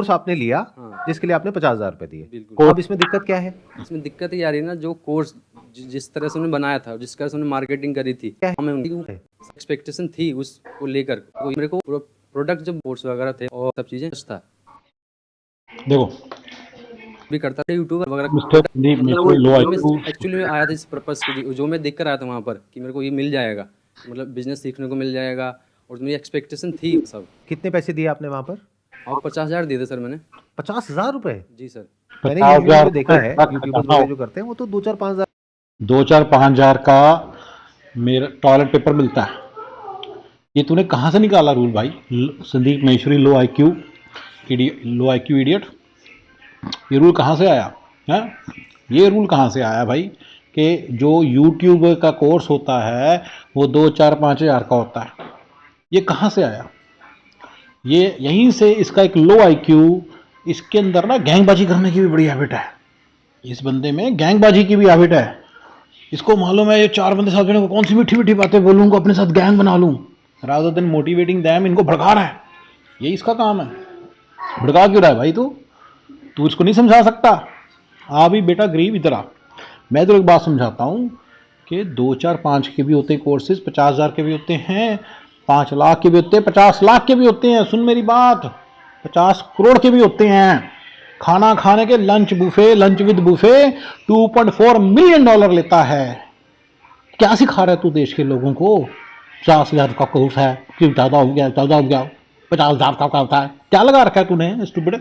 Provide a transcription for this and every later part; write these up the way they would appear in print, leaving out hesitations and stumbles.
Course आपने लिया हाँ जिसके लिए आपने 50,000 रुपए दिए। बिल्कुल। अब इसमें दिक्कत क्या है? इसमें दिक्कत ये आ रही है ना, जो कोर्स जिस तरह से उन्होंने बनाया था, जिस तरह से उन्होंने मार्केटिंग करी थी, क्या है? हमें उनकी एक्सपेक्टेशन थी उसको लेकर। तो मेरे को प्रोडक्ट जब कोर्स वगैरह थे और सब चीज़ें था देखो भी करता था यूट्यूबर वगैरह मिस्टर संदीप मतलब मिश्रा लो जो मैं आईक्यू एक्चुअली में आया था इस पर्पस के लिए, जो मैं देख कर आया था वहाँ पर कि मेरे को ये मिल जाएगा, मतलब बिजनेस सीखने को मिल जाएगा, और मेरी एक्सपेक्टेशन थी सब। कितने पैसे दिए आपने वहां पर? और 50,000 दिए थे सर मैंने। 50,000 रुपए? जी सर। मैंने 50,000 यूट्यूब में देखा है, रुपए यूट्यूबर्स खजाना वगैरह जो करते हैं वो तो 2-4-5,000। 2-4-5 हजार का मेरा टॉयलेट पेपर मिलता है। ये तूने कहाँ से निकाला रूल भाई? संदीप महेश्वरी लो आईक्यू इडियट, ये रूल कहाँ से आया है? ये रूल कहाँ से आया भाई कि जो यूट्यूब का कोर्स होता है वो 2-4-5 हजार का होता है? ये कहाँ से आया? ये यहीं से इसका एक लो आईक्यू, इसके अंदर ना गैंगबाजी करने की भी बड़ी हैबिट है। इस बंदे में गैंगबाजी की भी हैबिट है। इसको मालूम है ये 4 बंदे साथ में कौन सी मीठी मीठी बातें बोलूंगा, अपने साथ गैंग बना लूं, रादर देन मोटिवेटिंग दैम। इनको भड़का रहा है, ये इसका काम है। भड़का क्यों रहा है भाई? तू तू इसको नहीं समझा सकता? आ भी बेटा गरीब इधर आ, मैं तो एक बात समझाता हूँ कि 2-4-5 के भी होते हैं कोर्सेज, 50,000 के भी होते हैं, 5 लाख के भी होते हैं, 50 लाख के भी होते हैं। सुन मेरी बात, 50 करोड़ के भी होते हैं। खाना खाने के lunch with buffet 2.4 million dollar लेता है। क्या सिखा रहा है तू देश के लोगों को? 50,000 का कोर्स है कि ज़्यादा हो गया, 50,000 का होता है, क्या लगा रखा है तूने स्टूपिड?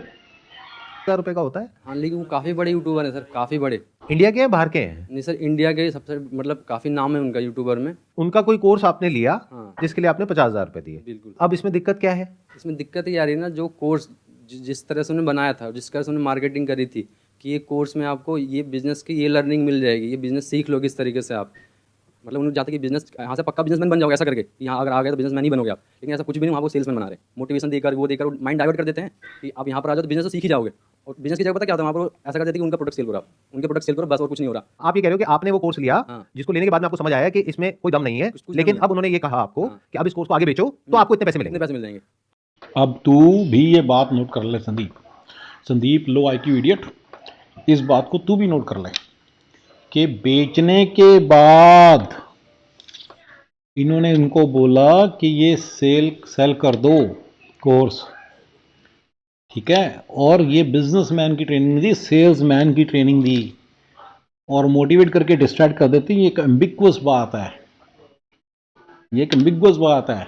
1,000 रुपए का होता है। हाँ लेकिन वो काफ़ी बड़े यूट्यूबर हैं सर, काफ़ी बड़े। इंडिया के हैं बाहर के हैं? नहीं सर, इंडिया के सबसे मतलब काफ़ी नाम है उनका यूट्यूबर में। उनका कोई कोर्स आपने लिया हाँ जिसके लिए आपने 50,000 रुपए दिए। बिल्कुल। अब इसमें दिक्कत क्या है? इसमें दिक्कत ये आ रही है ना, जो कोर्स जिस तरह से उन्होंने बनाया था, जिस तरह से उन्होंने मार्केटिंग करी थी कि ये कोर्स में आपको ये बिजनेस की ये लर्निंग मिल जाएगी, ये बिजनेस सीख लोगे इस तरीके से आप, मतलब उन्होंने चाहते कि बिजनेस यहाँ से पक्का बिजनेसमैन बन जाओगे ऐसा करके कि यहाँ अगर आ गए तो बिजनेसमैन ही बनोगे आप। लेकिन ऐसा कुछ भी नहीं, वहाँ को सेल्समैन बना रहे, मोटिवेशन देकर वो देकर माइंड डाइवर्ट कर देते हैं कि आप यहाँ पर आ जाओ तो बिजनेस तो सीख ही जाओगे। और बिजनेस की जगह पता क्या होता है, वहाँ पर ऐसा कर देते हैं कि उनका प्रोडक्ट सेल करो, आप उनके प्रोडक्ट सेल करो बस, और कुछ नहीं हो रहा। आप ये कह रहे हो कि आपने वो कोर्स लिया हाँ जिसको लेने के बाद में आपको समझ आया कि इसमें कोई दम नहीं है, कुछ लेकिन नहीं अब उन्होंने ये कहा आपको हाँ। कि अब इस कोर्स को आगे बेचो तो आपको इतने पैसे कितने मिलेंगे। पैसे मिल जाएंगे? अब तू भी ये बात नोट कर ले संदीप लो आईक्यू इडियट, इस बात को तू भी नोट कर ले कि बेचने के बाद इन्होंने इनको बोला कि ये सेल कर दो कोर्स, ठीक है? और ये बिजनेसमैन की ट्रेनिंग दी, सेल्समैन की ट्रेनिंग दी, और मोटिवेट करके डिस्ट्रैक्ट कर देती। ये एक एम्बिगुअस बात है, ये एक एम्बिगुअस बात है।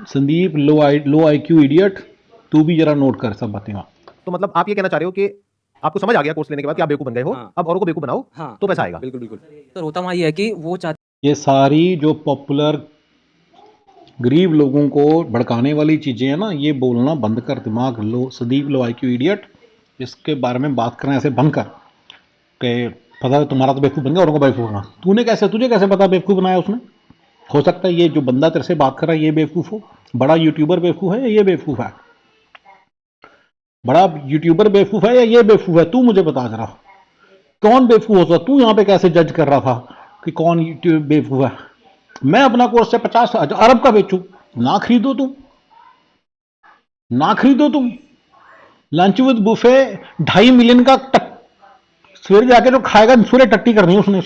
संदीप लो आईक्यू इडियट, तू भी जरा नोट कर सब बातें। तो मतलब आप ये कहना चाह रहे हो कि आपको समझ आ गया कोर्स लेने के बाद कि आप बेवकूफ बन गए हो, हाँ। अब औरों को बेवकूफ बनाओ हाँ तो पैसा आएगा। बिल्कुल बिल्कुल। सर होता वहाँ ये है कि वो चाहते ये सारी जो पॉपुलर गरीब लोगों को भड़काने वाली चीज़ें हैं ना, ये बोलना बंद कर। दिमाग लो संदीप लो आईक्यू इडियट, इसके बारे में बात करना ऐसे बंद कर कि पता है तुम्हारा तो बेवकूफ़ बन गया, औरों को बेवकूफ़ बना। तुझे कैसे पता बेवकूफ़ बनाया उसने? हो सकता है ये जो बंदा तेरे से बात कर रहा है ये बेवकूफ़ हो, बड़ा यूट्यूबर बेवकूफ़ है या ये बेवकूफ़ है? बड़ा यूट्यूबर बेवकूफ़ है या ये बेवकूफ़ है? तू मुझे बता जरा, कौन बेवकूफ़ होता? तू यहाँ पे कैसे जज कर रहा था कि कौन यूट्यूब बेवकूफ़ है? मैं अपना कोर्स से 50 अरब का बेचूं, ना खरीदो तुम, ना खरीदो तुम। लंच विद बुफे 2.5 मिलियन का सवेरे जाके जो खाएगा सूर्य टट्टी करनी है उसने,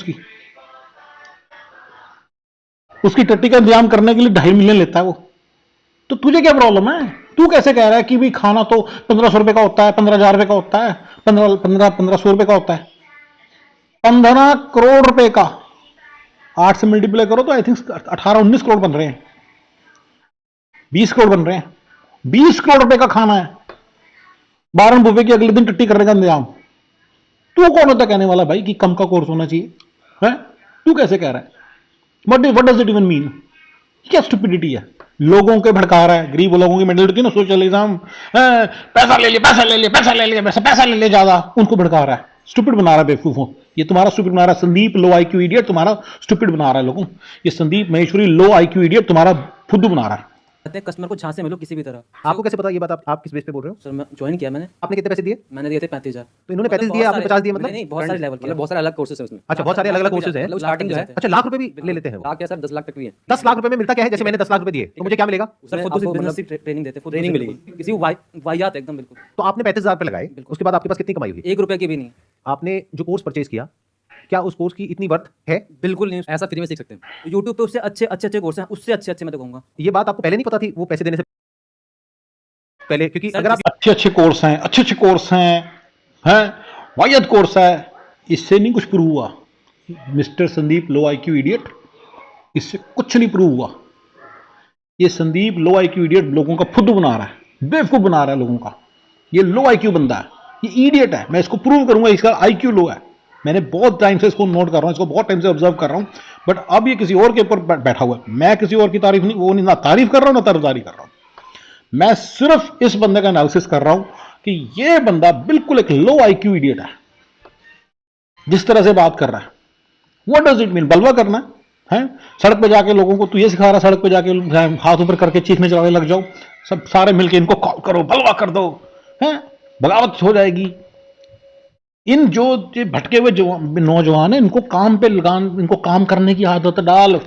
उसकी टट्टी का इंतजाम करने के लिए 2.5 मिलियन लेता है वो। तो तुझे क्या प्रॉब्लम है? तू कैसे कह रहा है कि भी खाना तो 1,500 रुपए का होता है, 15,000 रुपए का होता है, 1,500 रुपए का होता है? 15 करोड़ रुपए का 8 से मल्टीप्लाई करो तो आई थिंक 18-19 करोड़ बन रहे हैं, 20 करोड़ बन रहे हैं। 20 करोड़ रुपए का खाना है, 12 बुफे की अगले दिन टट्टी करने का इंतजाम। तू कौन होता कहने वाला भाई कि कम का कोर्स होना चाहिए है? तू कैसे कह रहा है? What does it even mean? क्या स्टुपिडिटी है? लोगों के भड़का रहा है, गरीब लोगों की मेंटलिटी ना, सोशलिज्म, पैसा ले लिया, पैसा ले ले ज्यादा, उनको भड़का रहा है, स्टूपिड बना रहा है बेवकूफों। ये तुम्हारा स्टूपिड बना रहा है संदीप लो आईक्यू इडियट, तुम्हारा स्टूपिड बना रहा है लोगों। ये संदीप महेश्वरी लो आईक्यू इडियट तुम्हारा फुद्दू बना रहा है। हैं कस्टमर को जहाँ से मिलो किसी भी तरह। आपको कैसे पता ये बात? आप किस बेस पे बोल रहे हो? सर मैं ज्वाइन किया मैंने आपने कितने पैसे दिए? मैंने दिए थे 35,000। तो इन्होंने 35 दिए, आपने 50 दिए, मतलब नहीं बहुत सारे लेवल मतलब बहुत सारे अलग कोर्सेज है उसमें। अच्छा, बहुत सारे अलग अलग कोर्सेज हैं। मतलब स्टार्टिंग जो है अच्छा, लाख रुपए भी ले लेते हैं वो? लाख या सर 10 लाख तक भी है। 10 लाख रुपए में मिलता क्या है? जैसे मैंने 10 लाख रुपए दिए तो मुझे क्या मिलेगा? सर खुद आपको बिजनेस मतलब की ट्रेनिंग देते, खुद ट्रेनिंग बिल्कुल। मिलेगी। किसी को वाहियात एकदम बिल्कुल। तो आपने 35,000 रुपए लगाए, उसके बाद आपके पास कितनी कमाई हुई? 1 रुपए की भी नहीं। आपने जो कोर्स परचेज किया, क्या उस कोर्स की इतनी वर्थ है? बिल्कुल नहीं। ऐसा फ्री में सीख सकते हैं। यूट्यूब पे उससे अच्छे कोर्स हैं, उससे अच्छे मैं तो कहूँगा। ये बात आपको पहले नहीं पता थी वो पैसे देने से पहले? क्योंकि सर, अगर आप अच्छे अच्छे कोर्स हैं वायद कोर्स है, इससे नहीं कुछ प्रूव हुआ। मिस्टर संदीप लो IQ इडियट, इससे कुछ नहीं प्रूव हुआ। ये संदीप लो IQ इडियट लोगों का फुद्दू बना रहा है, बेवकूफ बना रहा है लोगों का। ये लो IQ बंदा है, ये इडियट है। मैं इसको प्रूव करूंगा, इसका IQ लो है। मैंने बहुत टाइम से इसको नोट कर रहा हूं, इसको बहुत टाइम से ऑब्जर्व कर रहा हूं, बट अब ये किसी और के ऊपर बैठा हुआ है। मैं किसी और की तारीफ नहीं, वो नहीं, ना तारीफ कर रहा हूं ना तरफदारी कर रहा हूं। मैं सिर्फ इस बंदे का एनालिसिस कर रहा हूं कि ये बंदा बिल्कुल एक लो IQ इडियट है। जिस तरह से बात कर रहा है, व्हाट डज इट मीन? बलवा करना है? सड़क पे जाके लोगों को तू ये सिखा रहा है, सड़क पे जाके हाथ ऊपर करके चीखने चलाने लग जाओ, सब सारे मिलके इनको कॉल करो, बलवा कर दो, हैं, बगावत हो जाएगी। इन जो ये भटके हुए नौजवान है, इनको काम पे लगान, इनको काम करने की आदत डाल,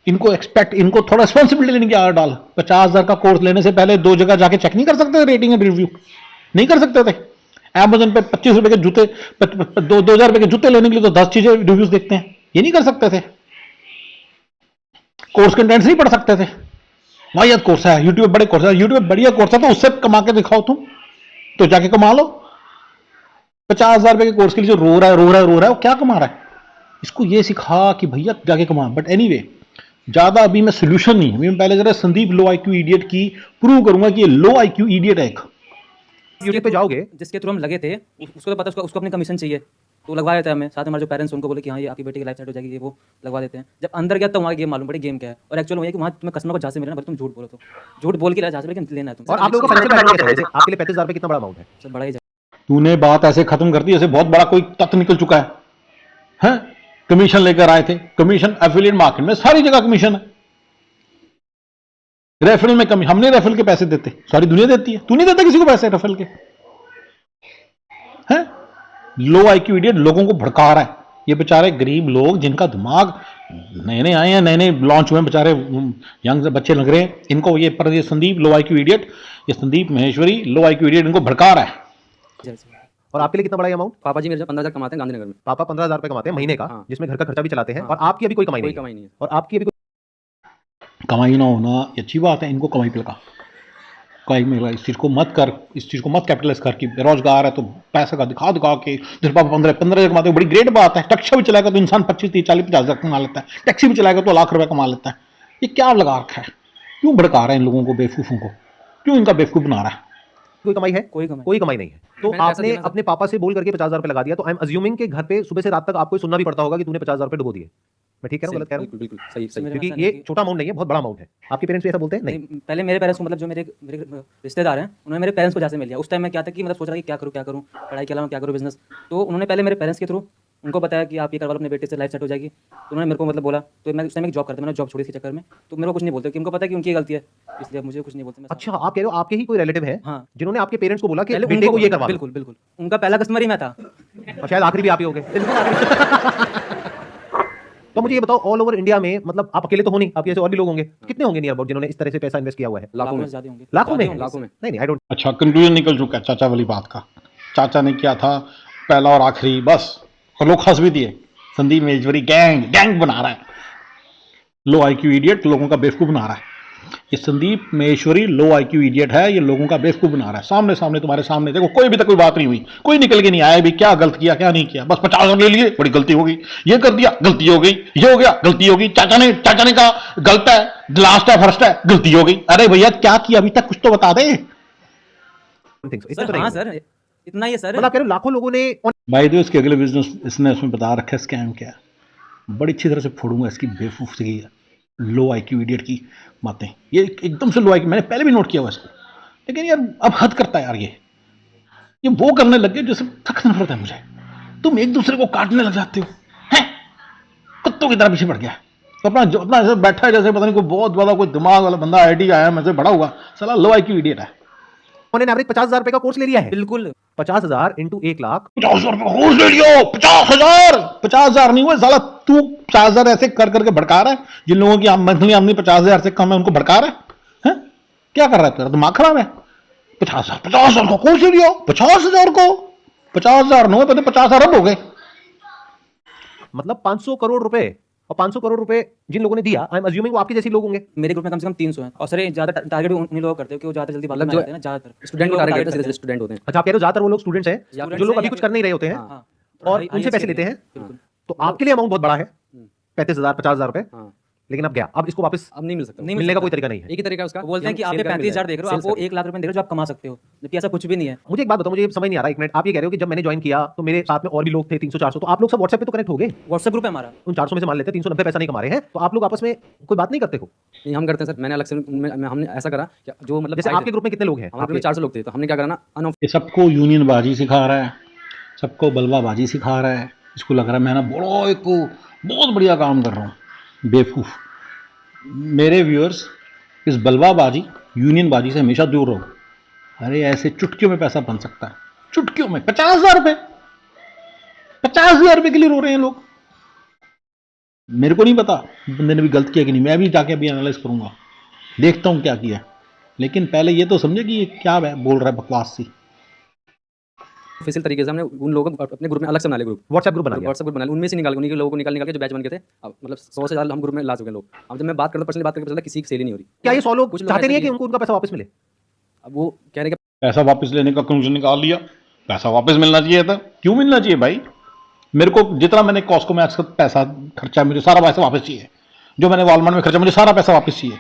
इनको थोड़ा रिस्पॉन्सिबिलिटी लेने की आदत डाल। 50,000 का कोर्स लेने से पहले 2 जगह जाके चेक नहीं कर सकते थे रेटिंग एंड रिव्यू? नहीं कर सकते थे? Amazon पे 25 रुपए के जूते, 2,000 रुपए के जूते लेने के लिए तो 10 चीजें रिव्यूज देखते हैं, ये नहीं कर सकते थे? कोर्स कंटेंट्स नहीं पढ़ सकते थे? वाहियात कोर्स है, यूट्यूब बड़े कोर्स है, यूट्यूब बढ़िया कोर्स है, तो उससे कमा के दिखाओ तुम, तो जाके कमा लो। 50,000 रुपए के कोर्स के लिए जो रो रहा है वो क्या कमा रहा है? इसको ये सिखा कि भैया जाके कमा। बट एनीवे, ज्यादा अभी मैं सोल्यूशन नहीं, अभी मैं पहले जरा संदीप लो IQ इडियट की प्रूव करूंगा कि ये लो IQ इडियट है एक। यूट्यूब पे जाओगे, जिसके थ्रू हम लगे थे उसको तो पता, उसको अपनी कमीशन चाहिए तो लगवा देता है हमें। साथ में हमारे जो पेरेंट्स उनको बोले कि हाँ ये आपकी बेटी की लाइफ सेट हो जाएगी, ये वो लगवा देते हैं। जब अंदर गया तो वहाँ गेम मालूम पड़ी गेम क्या है। और एक्चुअल वही है कि वहाँ तुम्हें कस्टमर को जहाँ से मिलना, तुम झूठ बोलो, तो झूठ बोल के जहाँ से लेकिन लेना है तुम। और आप लोगों का फाइनेंशियल बैकग्राउंड कैसा है? जैसे आपके लिए 35,000 रुपए कितना बड़ा अमाउंट है? सर बड़ा ही तूने बात ऐसे खत्म कर दी जैसे बहुत बड़ा कोई तत्व निकल चुका है, हैं? कमीशन लेकर आए थे, कमीशन एफिलिएट मार्केट में सारी जगह कमीशन है। रेफरल में कमी, हमने रेफरल के पैसे देते, सारी दुनिया देती है, तू नहीं देता किसी को पैसे रेफरल के, हैं? लो IQ इडियट लोगों को भड़का रहा है। ये बेचारे गरीब लोग जिनका दिमाग नए नए आए हैं, नए नए लॉन्च हुए हैं, बेचारे यंग बच्चे लग रहे हैं, इनको ये संदीप लो IQ इडियट, ये संदीप महेश्वरी लो IQ इडियट इनको भड़का रहा है। और आपके लिए कितना बड़ा अमाउंट? पापा जी मेरे 15,000 कमाते हैं गांधीनगर में। पापा 15,000 रुपए कमाते हैं महीने का, हाँ। जिसमें घर का खर्चा भी चलाते हैं, हाँ। और आपकी अभी कोई कमाई कोई नहीं है। कमाई नहीं है। और आपकी अभी कमाई ना होना ये अच्छी बात है, इनको कमाई पे लगा, कमाई में लगा। इस चीज़ को मत कैपिटलाइज कर कि बेरोजगार है तो पैसा का दिखा के जिस पापा 15,000 कमाते हैं, बड़ी ग्रेट बात है। टैक्सी भी चलाएगा तो इंसान 25, 30, 40, 50,000 कमा लेता है, टैक्सी भी चलाएगा तो लाख रुपए कमा लेता है। ये क्या लगा रखा है? क्यों भड़का रहे हैं इन लोगों को, बेवकूफ़ों को क्यों इनका बेवकूफ़ बना रहा है? कोई कमाई है? कोई कमाई कोई कमाई नहीं है। तो मैंने पैसा आपने देना था। अपने पापा से बोल करके 50,000 रुपए लगा दिया, तो आई एम अज्यूमिंग कि घर पे सुबह से रात तक आपको सुनना भी पड़ता होगा कि तूने 50,000 रुपए डुबो दिए। मैं ठीक कह रहा हूँ, गलत कह रहा हूँ? बिल्कुल बिल्कुल सही सही। मेरे क्योंकि ऐसा ये नहीं छोटा अमाउंट नहीं है, बहुत बड़ा अमाउंट है। आपके पेरेंट्स भी ऐसा बोलते हैं? नहीं। नहीं, पहले मेरे पेरेंट्स को, मतलब जो मेरे मेरे रिश्तेदार हैं, उन्होंने मेरे पेरेंट्स को जहाँ से मिल लिया। उस टाइम मैं क्या था कि मतलब सोच रहा कि क्या करूँ पढ़ाई के अलावा क्या करूँ बिजनेस। तो उन्होंने पहले मेरे पेरेंट्स के थ्रू उनको बताया कि आप ये करवा लो, अपने बेटे से लाइफ सेट हो जाएगी। तो उन्होंने मेरे को मतलब बोला, तो मैं उस टाइम एक जॉब करता, मैंने जॉब छोड़ी इसके चक्कर में। तो मेरे को कुछ नहीं बोलते कि उनको पता है कि उनकी गलती है, इसलिए मुझे कुछ नहीं बोलते। अच्छा, आप कह रहे हो आपके ही कोई रिलेटिव है हाँ, जिन्होंने आपके पेरेंट्स को बोला कि पहले बेटे को ये करवा लो? बिल्कुल बिल्कुल, उनका पहला कस्टमर ही मैं था। और शायद आखिरी भी आप ही हो गए। तो मुझे ये बताओ, ऑल ओवर इंडिया में, मतलब आप अकेले तो हो नहीं, आपके जैसे और भी लोग होंगे, कितने होंगे नियर अबाउट जिन्होंने इस तरह से पैसा इन्वेस्ट किया हुआ है? लाखों में। ज़्यादा होंगे, लाखों में? लाखों में। नहीं, आई डोंट। अच्छा, कंक्लूजन निकल चुका है चाचा वाली बात का। चाचा ने किया था पहला और आखिरी, बस। और लोग हंस भी दिए। संदीप महेश्वरी गैंग बना रहा है, लो IQ इडियट लोगों का बेवकूफ बना रहा है। ये संदीप महेश्वरी लो IQ इडियट है, ये लोगों का बेवकूफ बना रहा है। सामने तुम्हारे सामने देखो, कोई भी तक कोई बात नहीं हुई, कोई निकल के नहीं आया भी क्या गलत किया क्या नहीं किया, बस 50,000 ले लिए, बड़ी गलती हो गई, ये कर दिया गलती हो गई, ये हो गया गलती हो गई, चाचा ने कहा गलत है, लास्ट है फर्स्ट है, गलती हो गई। अरे भैया क्या किया अभी तक, कुछ तो बता दे। सर। हाँ सर, इतना ही है सर। मतलब कह रहे हो लाखों लोगों ने। भाई तो इसके अगले बिजनेस इसने उसमें बता रखा है स्कैम क्या है, बड़ी अच्छी तरह से फोड़ूंगा इसकी बेवकूफ की लो IQ इडियट की बातें। ये एकदम से लो IQ, मैंने पहले भी नोट किया हुआ इसको, लेकिन यार अब हद करता है यार। ये वो करने लग गए जैसे सख्त नफरत है मुझे। तुम एक दूसरे को काटने लग जाते हो, हैं? कुत्तों की तरह पीछे पड़ गया। तो अपना ऐसे बैठा है जैसे पता नहीं कोई बहुत बड़ा कोई दिमाग वाला बंदा आईटी आया मैं से बड़ा हुआ, साला लो IQ इडियट है। ऑन एन एवरेज 50,000 रुपए का कोर्स ले लिया है। बिल्कुल 50,000 इंटू 1 लाख। 50,000 रुपये कोर्स ले लियो, 50,000 नहीं हुए साला, तू 50,000 ऐसे कर करके भड़का रहा है जिन लोगों की मंथली आमदनी 50,000 से कम है उनको भड़का रहा है? क्या कर रहा है, तेरा दिमाग खराब है? 50,000 का कोर्स ले लियो, 50,000 को 50,000 नहीं हुए, पता 50 अरब हो गए। मतलब 500 करोड़ रुपए, और 500 करोड़ रुपए जिन लोगों ने दिया, आई एम अज्यूमिंग वो आपके जैसे लोग होंगे। मेरे ग्रुप में कम से कम 300 हैं और सर ये ज्यादा टारगेट उन्हीं लोगों को करते हो कि वो ज्यादा जल्दी बात मतलब में जो आ जाते हैं ना, ज्यादातर स्टूडेंट को उन्हीं लोगों टारगेट को करते target हैं, स्टूडेंट होते हैं। अच्छा, आप कह रहे हो ज्यादातर वो लोग स्टूडेंट्स हैं या जो लोग अभी कुछ कर नहीं रहे होते हैं हाँ, और हाई- उनसे हाई पैसे लेते हैं। बिल्कुल। तो आपके लिए अमाउंट बहुत बड़ा है, 35,000 50,000 रुपए, हाँ, लेकिन अब गया, अब इसको वापस अब नहीं मिल सकता। नहीं मिलने का कोई तरीका नहीं है। एक ही तरीका है उसका, वो बोलते हैं कि हम आप सेल करके 35,000 मिल देख रहे हो, जाए, आप वो सेल्स 1 लाख रुपए देख रहे हो जो आप कमा सकते हो, जबकि ऐसा कुछ भी नहीं है। मुझे एक बात बताओ, मुझे समझ नहीं आ रहा, एक मिनट। आप ये कह रहे हो कि जब मैंने ज्वाइन किया तो मेरे साथ में और भी लोग थे 300 400, तो आप लोग सब व्हाट्सएप पे तो कनेक्ट हो गए। व्हाट्सएप ग्रुप है हमारा। उन 400 में से मान लेते हैं 390 पैसा नहीं कमा रहे हैं, तो आप लोग आपस में कोई बात नहीं करते हो? नहीं, हम करते हैं सर। मैंने अलग से हमने ऐसा करा कि जो मतलब जैसे आए थे, आपके ग्रुप में कितने लोग हैं? हमारे ग्रुप में 400 लोग थे, तो हमने क्या करा ना, ये सबको यूनियनबाजी सिखा रहा है, सबको बल्लाबाजी सिखा रहा है, इसको लग रहा है मैं ना बड़ा एक बहुत बढ़िया काम कर रहा हूँ। बेवकूफ़। मेरे व्यूअर्स, इस बल्लाबाजी यूनियनबाजी से हमेशा दूर रहो। अरे ऐसे चुटकियों में पैसा बन सकता है, चुटकियों में। 50,000 रुपये, 50,000 रुपये के लिए रो रहे हैं लोग। मेरे को नहीं पता बंदे ने भी गलत किया कि नहीं, मैं भी जाके अभी एनालाइज करूंगा, देखता हूँ क्या किया। लेकिन पहले ये तो समझे कि ये क्या बोल रहा है बकवास सी। ऑफिशियल तरीके से हमने उन लोगों को अपने ग्रुप में अलग से बना लिया, ग्रुप व्हाट्सएप ग्रुप बना लिया। व्हाट्सएप ग्रुप बना लिया, उनमें से निकाल उन्हीं के लोगों को निकाल के जो बैच बन के थे, अब मतलब 100 से ज़्यादा हम ग्रुप में ला चुके हैं लोग। अब जब मैं बात करता हूँ पर्सनली बात करके पता चला किसी की सेल ही नहीं हो रही। क्या ये 100 लोग कुछ लोग चाहते ऐसे नहीं है कि भी- उनको उनका पैसा वापस मिले? अब वो कह रहे हैं कि पैसा वापस लेने का कंक्लूजन निकाल लिया, पैसा वापस मिलना चाहिए था। क्यों मिलना चाहिए भाई? मेरे को जितना मैंने कॉस्को मैक्स का पैसा खर्चा, मुझे सारा पैसा वापस चाहिए। जो मैंने वॉलमार्ट में खर्चा, मुझे सारा पैसा वापस चाहिए।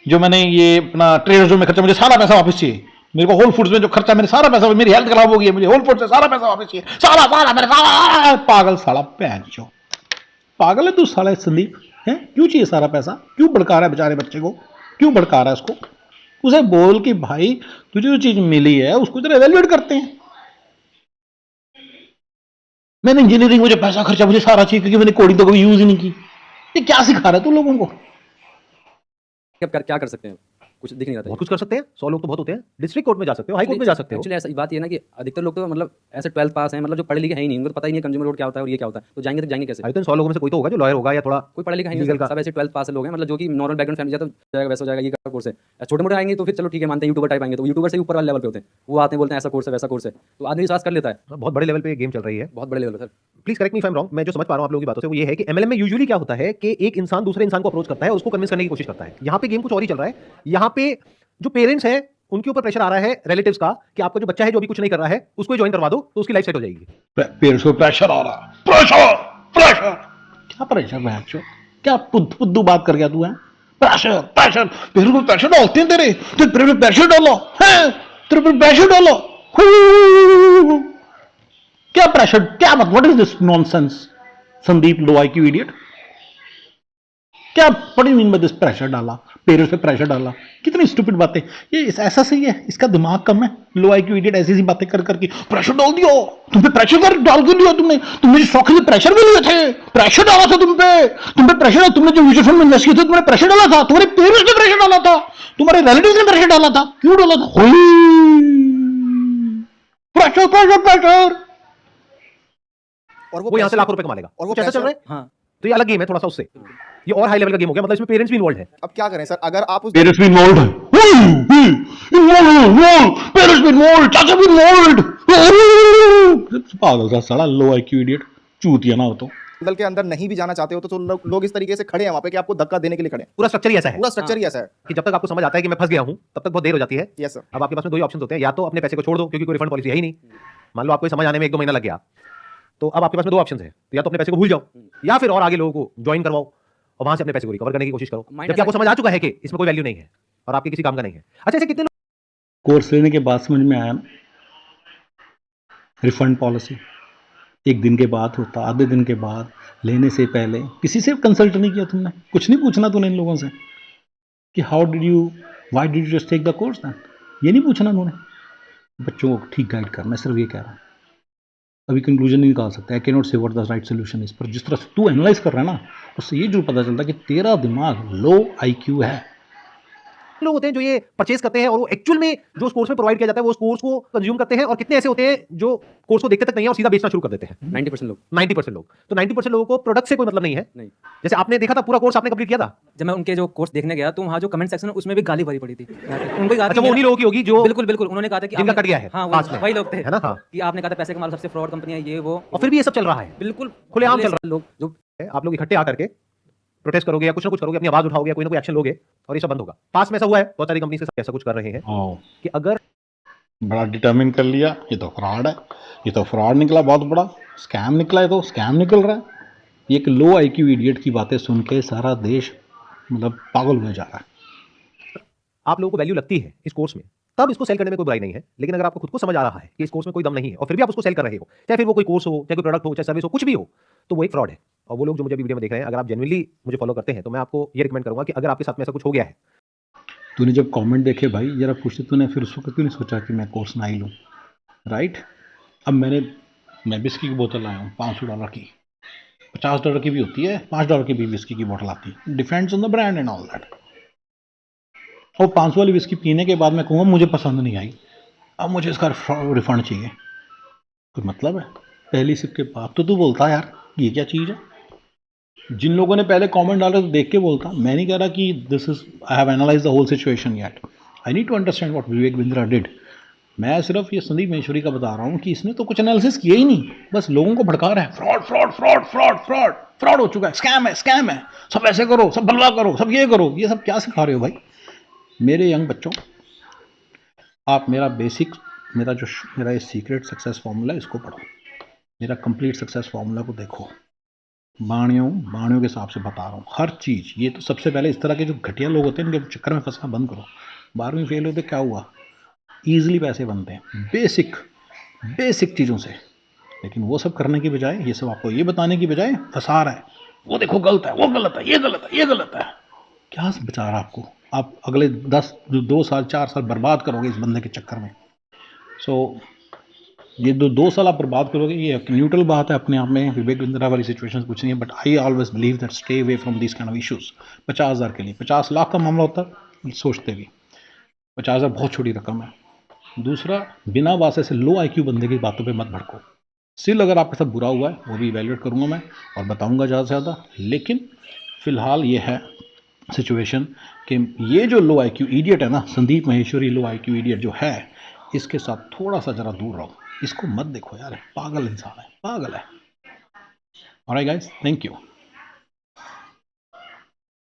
जो मैंने ये अपना ट्रेडर जोन में खर्चा, मुझे सारा पैसा वापस चाहिए। मेरे को होल फूड्स में जो खर्चा, मेरे सारा पैसा, मेरी हेल्थ खराब हो गई है, मुझे होल फूड से सारा पैसा वापस चाहिए। सारा सारा मेरे सारा। पागल साला पैंचो, पागल है तू साला संदीप है? क्यों चाहिए सारा पैसा? क्यों भड़का रहा है बेचारे बच्चे को? क्यों भड़का रहा है उसको? उसे बोल कि भाई तुझे जो चीज मिली है उसको जरा एवेल्युएट करते हैं। मैंने इंजीनियरिंग, मुझे पैसा खर्चा, मुझे सारा चाहिए क्योंकि मैंने कोडिंग तो कभी यूज ही नहीं की। ये क्या सिखा रहा है तू लोगों को? अब क्या कर सकते हैं, कुछ दिख नहीं रहा था। बहुत कुछ कर सकते हैं, 100 लोग तो बहुत होते हैं। डिस्ट्रिक्ट कोर्ट में जा सकते हो, हाई कोर्ट में जा सकते हो। एक्चुअली ऐसा बात ये है ना कि अधिकतर लोग तो मतलब ऐसे 12th पास हैं, मतलब जो पढ़े लिखे हैं ही नहीं, उनको तो पता ही नहीं कंज्यूमर कोर्ट क्या होता है और ये क्या होता है, तो जाएंगे कैसे? भाई तो इन 100 लोगों में से कोई तो होगा जो लॉयर होगा या थोड़ा कोई पढ़ा लिखा है लीगल नहीं, का। सब ऐसे 12th पास लोग हैं, मतलब जो कि नॉर्मल बैकग्राउंड फैमिली, तो जाएगा वैसा हो जाएगा, ये का कोर्स है। छोटे मोटे आएंगे तो फिर चलो ठीक है, मानते हैं यूट्यूबर टाइप आएंगे, तो यूट्यूबर से ही ऊपर वाले लेवल पे होते हैं, वो आते हैं बोलते हैं ऐसा कोर्स है वैसा कोर्स है, तो आदमी विश्वास कर लेता है। बहुत बड़े लेवल पे गेम चल रही है। बहुत बड़े लेवल पे sir. Please correct me if I am wrong. मैं जो समझ पा रहा हूं आप लोगों की बातों से वो ये है कि एमएलएम में यूजुअली क्या होता है कि एक इंसान दूसरे इंसान को अप्रोच करता है, उसको कन्विंस करने की कोशिश करता है। यहाँ पे गेम कुछ और ही चल रहा है। यहाँ पे जो पेरेंट्स हैं उनके ऊपर प्रेशर आ रहा है रिलेटिव्स का कि आपका जो बच्चा है जो अभी कुछ नहीं कर रहा है उसको ज्वाइन करवा दो तो उसकी लाइफ सेट हो जाएगी। पेरेंट्स को प्रेशर आ रहा है। प्रेशर प्रेशर क्या प्रेशर बहनचोद? क्या पुद्दू बात कर गया तू है? प्रेशर प्रेशर, पेरेंट्स को प्रेशर डालते हैं तेरे, तो तेरे पे प्रेशर डालो है, तेरे पे प्रेशर डालो। क्या प्रेशर? क्या मतलब? What is this nonsense Sandeep low IQ idiot? क्या पड़ी मीन बाय दिस प्रेशर डाला, पेरेंट्स पे प्रेशर डाला? कितनी स्टूपिड बातें। ये ऐसा सही है, इसका दिमाग कम है। लो IQ इडियट ऐसी ऐसी बातें कर करके प्रेशर डाल दियो। तुम पे प्रेशर कर डाल क्यों दिया तुमने? तुमने शौक से प्रेशर भी लिए थे, प्रेशर डाला था तुम पे प्रेशर। तुमने जो म्यूचुअल फंड में इन्वेस्ट किए थे तुमने प्रेशर डाला था, तुम्हारे पेरेंट्स ने प्रेशर डाला था, तुम्हारे रिलेटिव्स ने प्रेशर डाला था। क्यों डाला था? Pressure pressure pressure. और वो यहाँ से लाखों रुपए कमा लेगा और वो कुछ ऐसा चल रहा है। हाँ, तो ये अलग गेम है थोड़ा सा उससे, ये और हाई लेवल का गेम हो गया। मतलब इसमें पेरेंट्स भी इन्वॉल्व है। अब क्या करें सर, अगर आप उस पेरेंट्स भी इन्वॉल्व है, पेरेंट्स भी इन्वॉल्व, चाचा भी इन्वॉल्व। पागल सा साला लो IQ इडियट, चूतिया ना हो तो। दल के अंदर नहीं भी जाना चाहते हो तो लोग इस तरीके से खड़े हैं वहां पे कि आपको धक्का देने के लिए खड़े हैं। पूरा स्ट्रक्चर ही ऐसा है पूरा स्ट्रक्चर ही ऐसा है। कि जब तक आपको समझ आता है कि मैं फंस गया हूं तब तक बहुत देर हो जाती है। Yes sir. अब आपके पास में दो ही ऑप्शन होते हैं, या तो अपने पैसे को छोड़ दो क्योंकि कोई रिफंड पॉलिसी है ही नहीं। मान लो आपको ये समझ आने में 1-2 महीना लग गया, तो अब आपके पास में दो ऑप्शन है, या तो अपने पैसे को भूल जाओ या फिर और आगे लोगों को ज्वाइन करवाओ और वहां से अपने पैसे को रिकवर करने की कोशिश करो, Mind जबकि आपको समझ आ चुका है कि इसमें कोई वैल्यू नहीं है और आपके किसी काम का नहीं है। अच्छा, ऐसे कितने कोर्स लेने के बाद समझ में आया रिफंड पॉलिसी 1 दिन के बाद होता, आधे दिन के बाद, लेने से पहले किसी से कंसल्ट नहीं किया तुमने? कुछ नहीं पूछना तूने इन लोगों से कि why did you just take the course? ये नहीं पूछना उन्होंने। बच्चों को ठीक गाइड करना, सिर्फ ये कह रहा हूँ। अभी कंक्लूजन नहीं निकाल सकता, आई कैन नॉट से what the right solution is, पर जिस तरह से तू एनालाइज कर रहा है ना, उससे ये जो पता चलता है कि तेरा दिमाग लो IQ है। लोग होते हैं जो ये परचेज करते हैं और वो एक्चुअल में जो उस कोर्स में प्रोवाइड किया जाता है वो उस कोर्स को कंज्यूम करते हैं, और कितने ऐसे होते हैं जो कोर्स को देखते तक नहीं है और सीधा बेचना शुरू कर देते हैं? 90% लोग 90% लोग। तो 90% लोगों को प्रोडक्ट से कोई मतलब नहीं है। नहीं। जैसे आपने देखा था पूरा कोर्स आपने कंप्लीट किया था, जब मैं उनके जो कोर्स देखने गया तो वहाँ जो कमेंट सेक्शन है उसमें भी गाली भरी पड़ी थी उनको कहा अच्छा वो उन्हीं लोगों की होगी जो बिल्कुल बिल्कुल उन्होंने कहा था कि जिनका आपने- कट गया है हाँ पास में, वही लोग थे, है ना? हाँ, कि आपने कहा था पैसे कमा लो, सबसे फ्रॉड कंपनी है ये वो, और फिर भी ये सब चल रहा है, बिल्कुल खुलेआम चल रहा लोग जो है। आप लोग इकट्ठे आकर के प्रोटेस्ट करोगे या कुछ ना कुछ करोगे, अपनी आवाज उठाओगे, कोई ना कोई एक्शन लोगे और ये सब बंद होगा। पास में ऐसा हुआ है, बहुत सारी कंपनी से ऐसा कुछ कर रहे हैं हाँ, कि अगर बड़ा डिटर्मिन कर लिया, ये तो फ्रॉड है, ये तो फ्रॉड निकला, बहुत बड़ा स्कैम निकला, है तो स्कैम निकल रहा है। ये एक लो IQ इडियट की बातें सुन के सारा देश मतलब पागल हुए जा रहा है। आप लोगों को वैल्यू लगती है इस कोर्स में, तब इसको सेल करने में कोई बुराई नहीं है। लेकिन अगर आपको खुद को समझ आ रहा है कि इस कोर्स में कोई दम नहीं है और फिर भी आप उसको सेल कर रहे हो, चाहे फिर वो कोई कोर्स हो, चाहे कोई प्रोडक्ट हो, चाहे सर्विस हो, कुछ भी हो, तो वो एक फ्रॉड है। और वो लोग जो मुझे वीडियो में देख रहे हैं, अगर आप जेन्युइनली मुझे फॉलो करते हैं तो मैं आपको ये रिकमेंड करूंगा कि अगर आपके साथ में ऐसा कुछ हो गया है, तूने जब कमेंट देखे भाई जरा पूछते, तूने फिर उस वक्त क्यों नहीं सोचा कि मैं कोर्स ना ही लूँ, राइट? अब मैं विस्की की बोतल लाया हूँ $500 की, $50 की भी होती है, $5 की भी विस्की की बोतल आती है, depends on the brand and all that. और 500 वाली विस्की पीने के बाद मैं कहूँगा मुझे पसंद नहीं आई, अब मुझे इसका रिफंड चाहिए, कोई मतलब है? पहली सिप के बाद तो तू बोलता यार ये क्या चीज़ है। जिन लोगों ने पहले कमेंट डाले तो देख के बोलता, मैं नहीं कह रहा कि this is I have analyse the whole situation yet, I need to understand what Vivek Bindra did. मैं सिर्फ ये संदीप महेश्वरी का बता रहा हूँ कि इसने तो कुछ एनालिसिस किया ही नहीं, बस लोगों को भड़का रहा है, fraud fraud fraud fraud fraud fraud हो चुका है, स्कैम है, सब ऐसे करो, सब बलवा करो, सब ये करो। ये सब क्या सिखा रहे हो भाई मेरे यंग बच्चों? आप मेरा ये सीक्रेट सक्सेस फार्मूला है, इसको पढ़ो, मेरा कंप्लीट सक्सेस फार्मूला को देखो, बाणियों के हिसाब से बता रहा हूँ हर चीज़। ये तो सबसे पहले इस तरह के जो घटिया लोग होते हैं इनके चक्कर में फंसना बंद करो। 12वीं फेल होते क्या हुआ, ईजिली पैसे बनते हैं बेसिक चीज़ों से, लेकिन वो सब करने की बजाय, ये सब आपको ये बताने की बजाय फंसा रहा है, वो देखो गलत है, वो गलत है, ये गलत है, ये गलत है। क्या बचा रहा आपको? आप अगले 2 साल 4 साल बर्बाद करोगे इस बंदे के चक्कर में। सो ये 2 साल आप बर्बाद करोगे, ये एक न्यूट्रल बात है अपने आप में, विवेक बिंद्रा वाली सिचुएशन कुछ नहीं है, but I always believe that stay away from this kind of issues. 50,000 के लिए 50 लाख का मामला होता है सोचते भी, 50,000 बहुत छोटी रकम है। दूसरा, बिना वास्ते से लो IQ बंदे की बातों पे मत भड़को। स्टिल अगर आपके साथ बुरा हुआ है वो भी इवैल्यूएट करूँगा मैं और बताऊँगा ज़्यादा से ज़्यादा, लेकिन फ़िलहाल ये है सिचुएशन कि ये जो लो IQ इडियट है ना, संदीप महेश्वरी लो IQ इडियट जो है, इसके साथ थोड़ा सा ज़रा दूर रहो, इसको मत देखो यार, पागल इंसान है, पागल है। Alright guys, thank you.